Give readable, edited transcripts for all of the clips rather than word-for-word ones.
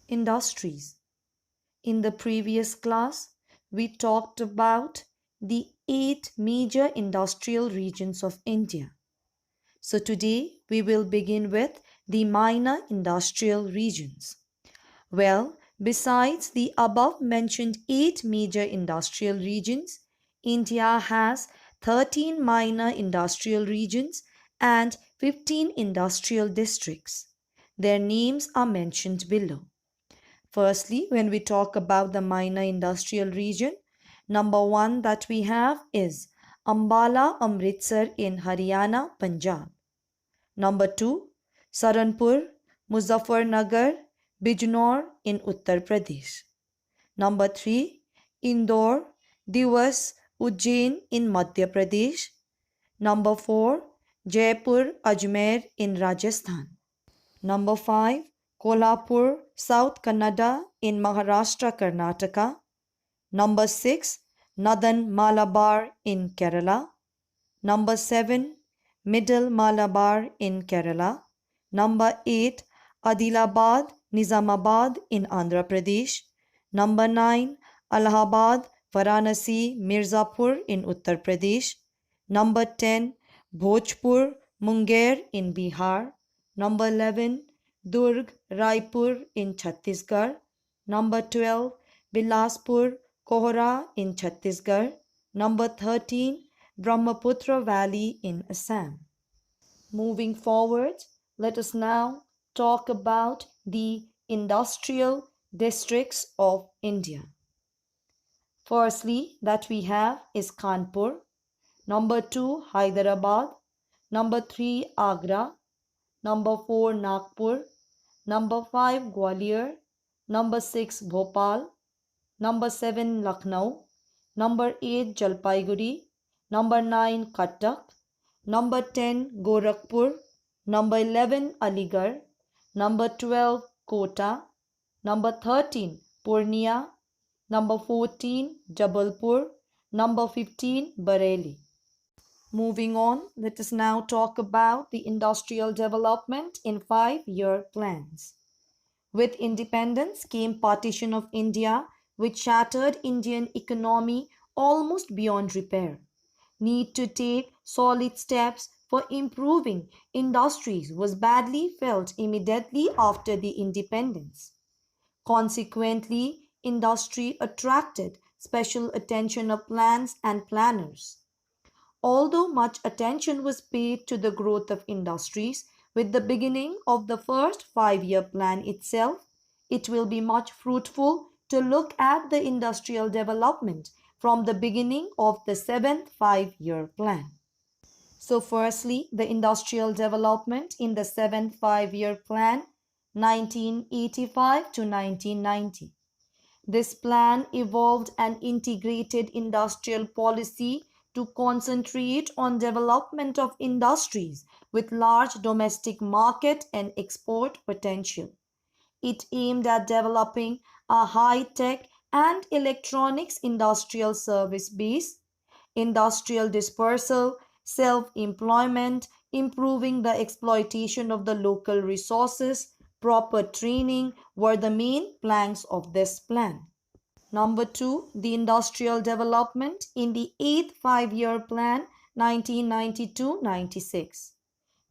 Industries. In the previous class, we talked about the 8 major industrial regions of India. So today we will begin with the minor industrial regions. Well, besides the above mentioned 8 major industrial regions, India has 13 minor industrial regions and 15 industrial districts. Their names are mentioned below. Firstly, when we talk about the minor industrial region, number 1 that we have is Ambala Amritsar in Haryana, Punjab. Number 2, Saranpur, Muzaffarnagar, Bijnor in Uttar Pradesh. Number 3, Indore, Divas, Ujjain in Madhya Pradesh. Number 4, Jaipur, Ajmer in Rajasthan. Number 5, Kolhapur, South Kannada in Maharashtra, Karnataka. Number 6, Northern Malabar in Kerala. Number 7, Middle Malabar in Kerala. Number 8, Adilabad, Nizamabad in Andhra Pradesh. Number 9, Allahabad, Varanasi, Mirzapur in Uttar Pradesh. Number 10, Bhojpur, Munger in Bihar. Number 11, Durg, Raipur in Chhattisgarh. Number 12, Bilaspur, Kohra in Chhattisgarh. Number 13, Brahmaputra Valley in Assam. Moving forward, let us now talk about the industrial districts of India. Firstly, that we have is Kanpur. Number 2, Hyderabad. Number 3, Agra. Number 4, Nagpur. Number 5, Gwalior. Number 6, Bhopal. Number 7, Lucknow. Number 8, Jalpaiguri. Number 9, Cuttack. Number 10, Gorakhpur. Number 11, Aligarh. Number 12, Kota. Number 13, Purnia. Number 14, Jabalpur. Number 15, Bareilly. Moving on, let us now talk about the industrial development in 5-year plans. With independence came partition of India, which shattered Indian economy almost beyond repair. Need to take solid steps for improving industries was badly felt immediately after the independence. Consequently, industry attracted special attention of plans and planners. Although much attention was paid to the growth of industries, with the beginning of the first 5-year plan itself, it will be much fruitful to look at the industrial development from the beginning of the 7th 5-year plan. So firstly, the industrial development in the 7th 5-year plan 1985 to 1990. This plan evolved an integrated industrial policy to concentrate on development of industries with large domestic market and export potential. It aimed at developing a high-tech and electronics industrial service base, industrial dispersal, self-employment, improving the exploitation of the local resources, proper training were the main planks of this plan. Number 2, the industrial development in the 8th 5-year plan 1992-96.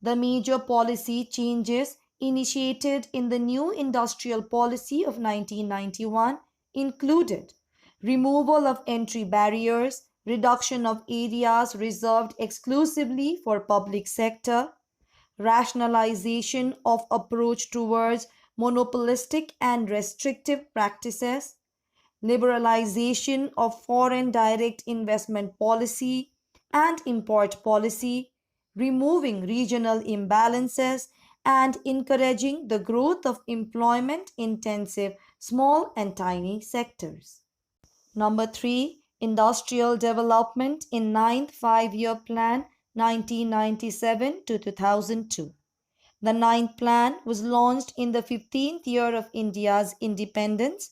The major policy changes initiated in the new industrial policy of 1991 included removal of entry barriers, reduction of areas reserved exclusively for public sector, rationalization of approach towards monopolistic and restrictive practices, liberalization of foreign direct investment policy and import policy, removing regional imbalances and encouraging the growth of employment-intensive small and tiny sectors. Number 3, industrial development in 9th 5-year plan 1997 to 2002. The 9th plan was launched in the 15th year of India's independence.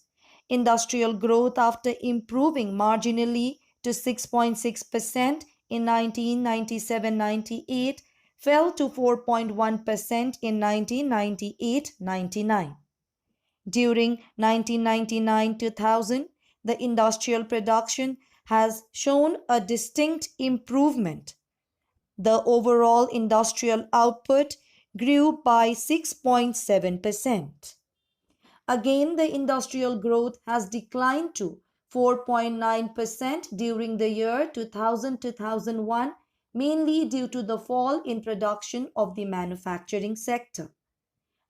Industrial growth after improving marginally to 6.6% in 1997-98 fell to 4.1% in 1998-99. During 1999-2000, the industrial production has shown a distinct improvement. The overall industrial output grew by 6.7%. Again, the industrial growth has declined to 4.9% during the year 2000-2001, mainly due to the fall in production of the manufacturing sector.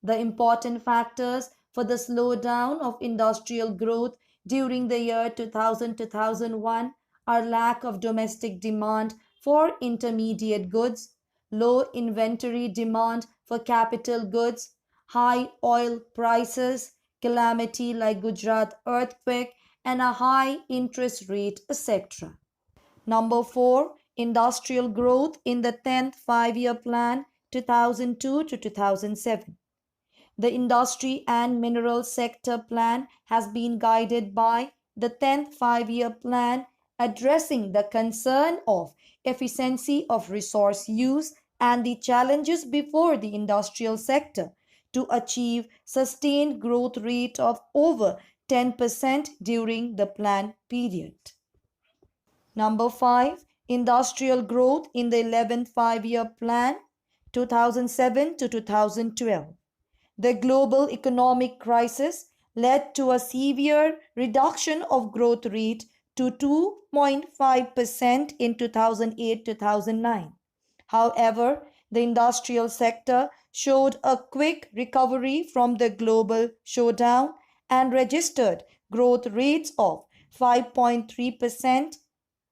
The important factors for the slowdown of industrial growth during the year 2000-2001 are lack of domestic demand for intermediate goods, low inventory demand for capital goods, high oil prices, calamity like Gujarat earthquake, and a high interest rate, etc. Number 4. Industrial growth in the 10th Five-Year Plan 2002 to 2007. The Industry and Mineral Sector Plan has been guided by the 10th Five-Year Plan, addressing the concern of efficiency of resource use and the challenges before the industrial sector to achieve sustained growth rate of over 10% during the plan period. Number 5. Industrial growth in the 11th Five-Year Plan 2007 to 2012. The global economic crisis led to a severe reduction of growth rate to 2.5% in 2008-2009. However, the industrial sector showed a quick recovery from the global slowdown and registered growth rates of 5.3%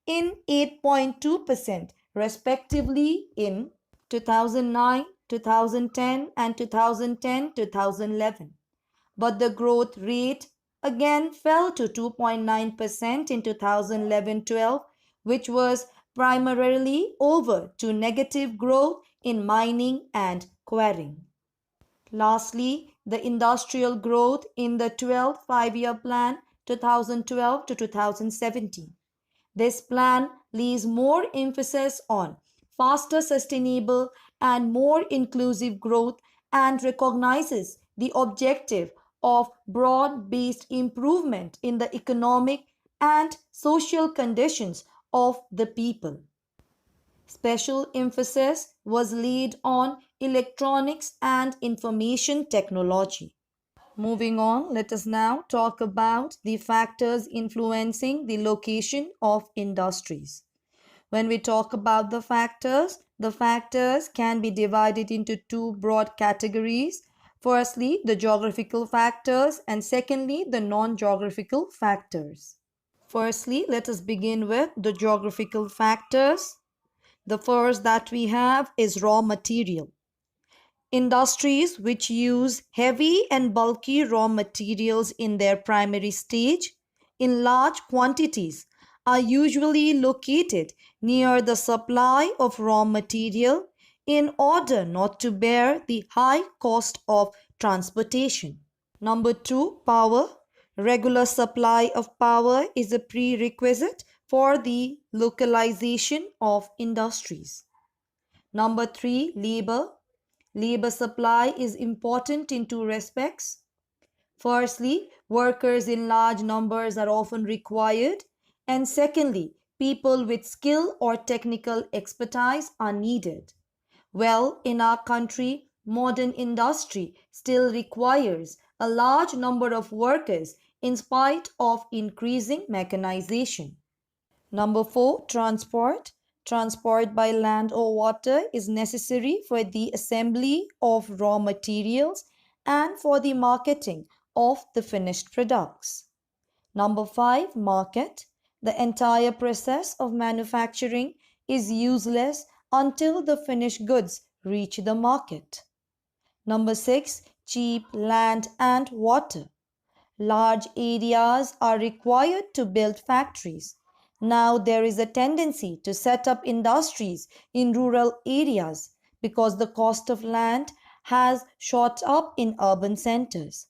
in 8.2% respectively in 2009, 2010 and 2010-2011. But the growth rate again fell to 2.9% in 2011-12, which was primarily over to negative growth in mining and quarrying. Lastly, the industrial growth in the 12th Five-Year Plan 2012 to 2017. This plan lays more emphasis on faster, sustainable, and more inclusive growth and recognizes the objective of broad-based improvement in the economic and social conditions of the people. Special emphasis was laid on electronics and information technology. Moving on, let us now talk about the factors influencing the location of industries. When we talk about the factors can be divided into two broad categories. Firstly, the geographical factors, and secondly, the non-geographical factors. Firstly, let us begin with the geographical factors. The first that we have is raw material. Industries which use heavy and bulky raw materials in their primary stage in large quantities are usually located near the supply of raw material in order not to bear the high cost of transportation. Number 2, power. Regular supply of power is a prerequisite for the localization of industries. Number 3, labor. Labor supply is important in two respects. Firstly, workers in large numbers are often required, and secondly, people with skill or technical expertise are needed. Well, in our country, modern industry still requires a large number of workers in spite of increasing mechanization. Number 4, transport. Transport by land or water is necessary for the assembly of raw materials and for the marketing of the finished products. Number 5, market. The entire process of manufacturing is useless until the finished goods reach the market. Number 6, cheap land and water. Large areas are required to build factories. Now there is a tendency to set up industries in rural areas because the cost of land has shot up in urban centers.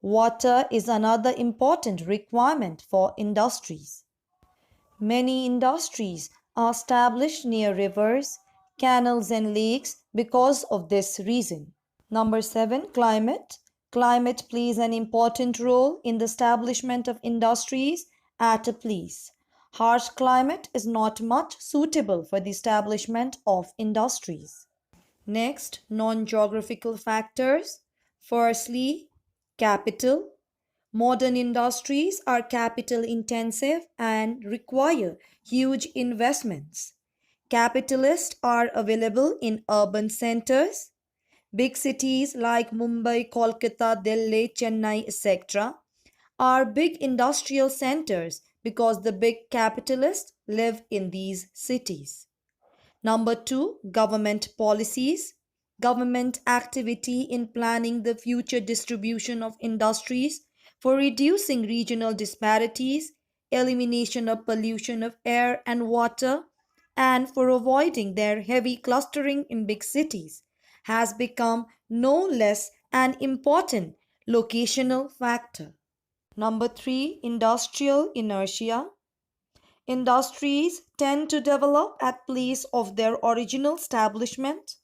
Water is another important requirement for industries. Many industries are established near rivers, canals and lakes because of this reason. Number 7, climate. Climate plays an important role in the establishment of industries at a place. Harsh climate is not much suitable for the establishment of industries. Next, non-geographical factors. Firstly, capital. Modern industries are capital intensive and require huge investments. Capitalists are available in urban centers. Big cities like Mumbai, Kolkata, Delhi, Chennai, etc. are big industrial centers because the big capitalists live in these cities. Number two, government policies. Government activity in planning the future distribution of industries for reducing regional disparities, elimination of pollution of air and water, and for avoiding their heavy clustering in big cities has become no less an important locational factor. Number three, industrial inertia. Industries tend to develop at place of their original establishment,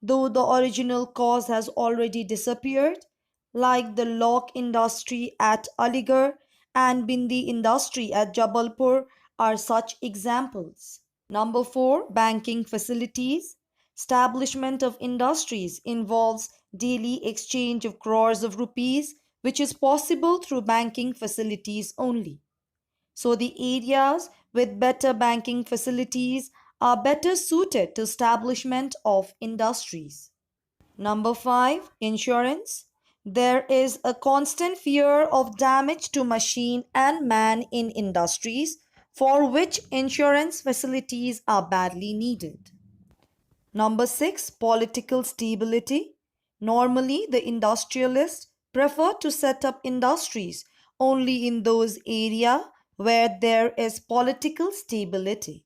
though the original cause has already disappeared, like the lock industry at Aligarh and Bindi industry at Jabalpur are such examples. Number 4, banking facilities. Establishment of industries involves daily exchange of crores of rupees, which is possible through banking facilities only. So the areas with better banking facilities are better suited to establishment of industries. Number 5, insurance. There is a constant fear of damage to machine and man in industries for which insurance facilities are badly needed. Number 6, political stability. Normally, the industrialists prefer to set up industries only in those areas where there is political stability.